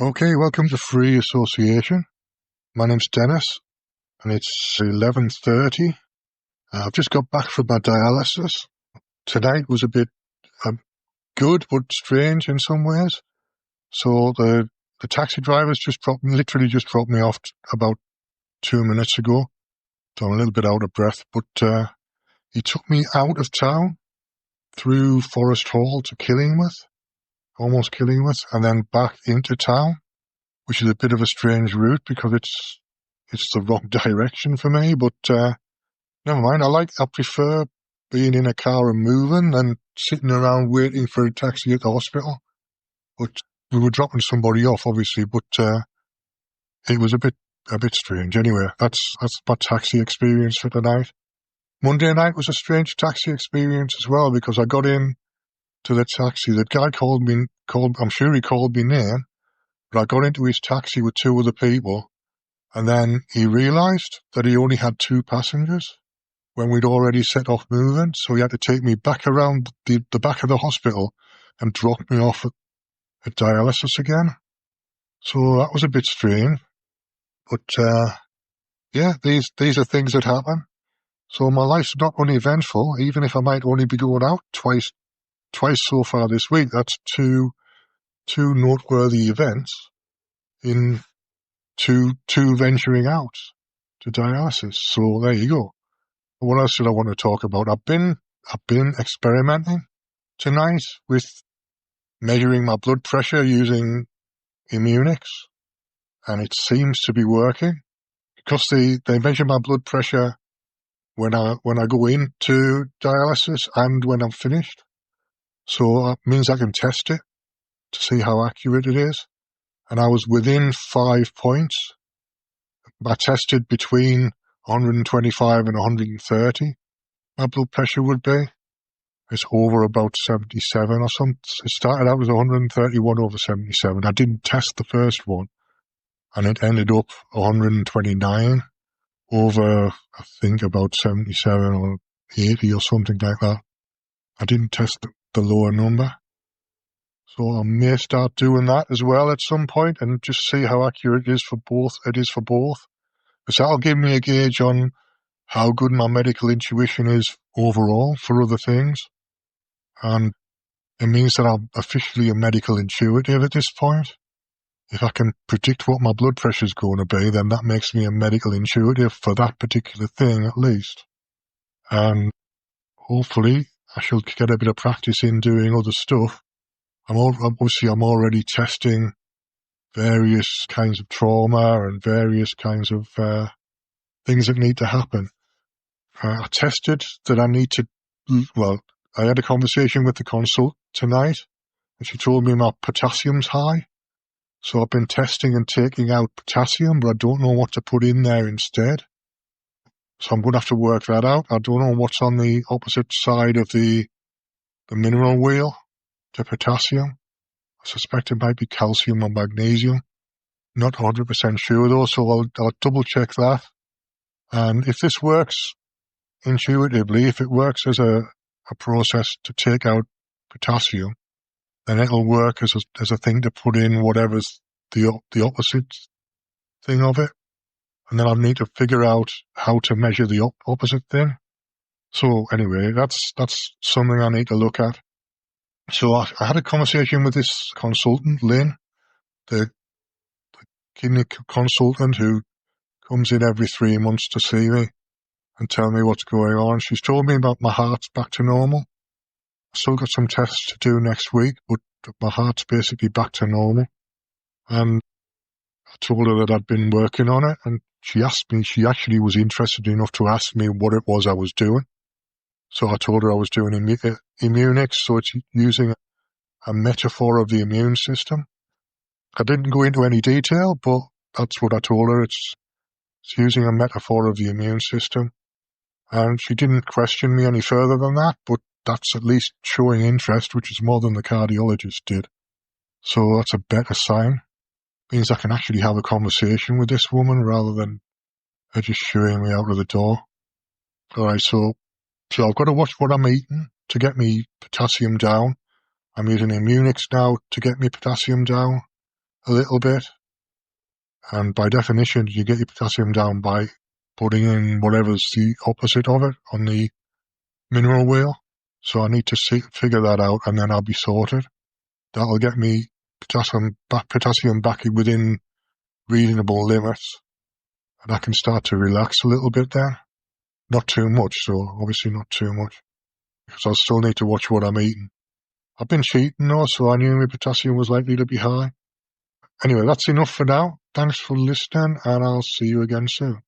Okay, welcome to Free Association. My name's Dennis, and it's 11:30. I've just got back from my dialysis. Tonight was a bit good, but strange in some ways. So the taxi driver's literally just dropped me off about 2 minutes ago. So I'm a little bit out of breath, but he took me out of town through Forest Hall to almost Killingworth, and then back into town, which is a bit of a strange route because it's the wrong direction for me, but never mind. I prefer being in a car and moving than sitting around waiting for a taxi at the hospital. But we were dropping somebody off, obviously, but it was a bit strange. Anyway, that's my taxi experience for tonight. Monday night was a strange taxi experience as well because I got in to the taxi. The guy I'm sure he called me name, but I got into his taxi with two other people. And then he realised that he only had two passengers when we'd already set off moving, so he had to take me back around the back of the hospital and drop me off at dialysis again. So that was a bit strange. But yeah, these are things that happen. So my life's not uneventful, even if I might only be going out twice so far this week. That's two noteworthy events in two venturing out to dialysis. So there you go. What else did I want to talk about? I've been experimenting tonight with measuring my blood pressure using Immunix, and it seems to be working because they measure my blood pressure when I go into dialysis and when I'm finished. So that means I can test it to see how accurate it is. And I was within 5 points. I tested between 125 and 130. My blood pressure would be. It's over about 77 or something. It started out as 131 over 77. I didn't test the first one, and it ended up 129 over, I think, about 77 or 80 or something like that. I didn't test the lower number. So I may start doing that as well at some point and just see how accurate it is for both. Because that'll give me a gauge on how good my medical intuition is overall for other things. And it means that I'm officially a medical intuitive at this point. If I can predict what my blood pressure is going to be, then that makes me a medical intuitive for that particular thing at least. And hopefully I shall get a bit of practice in doing other stuff. I'm already testing various kinds of trauma and various kinds of things that need to happen. I tested that I had a conversation with the consult tonight, and she told me my potassium's high. So I've been testing and taking out potassium, but I don't know what to put in there instead. So I'm going to have to work that out. I don't know what's on the opposite side of the mineral wheel to potassium. I suspect it might be calcium or magnesium. Not 100% sure though, so I'll double check that. And if this works intuitively, if it works as a process to take out potassium, then it'll work as a thing to put in whatever's the opposite thing of it. And then I'll need to figure out how to measure the opposite thing. So anyway, that's something I need to look at. So I had a conversation with this consultant, Lynn, the kidney consultant who comes in every 3 months to see me and tell me what's going on. She's told me about my heart's back to normal. I've still got some tests to do next week, but my heart's basically back to normal. And I told her that I'd been working on it, and she actually was interested enough to ask me what it was I was doing. So I told her I was doing Immunix, so it's using a metaphor of the immune system. I didn't go into any detail, but that's what I told her. It's using a metaphor of the immune system. And she didn't question me any further than that, but that's at least showing interest, which is more than the cardiologist did. So that's a better sign. Means I can actually have a conversation with this woman rather than her just shooing me out of the door. All right, so I've got to watch what I'm eating to get me potassium down. I'm using Immunix now to get me potassium down. a little bit. And by definition, you get your potassium down by putting in whatever's the opposite of it on the mineral wheel. So I need to figure that out, and then I'll be sorted. That'll get me potassium back within reasonable limits, and I can start to relax a little bit then. Not too much, so obviously not too much, because I'll still need to watch what I'm eating. I've been cheating though, so I knew my potassium was likely to be high. Anyway, that's enough for now. Thanks for listening, and I'll see you again soon.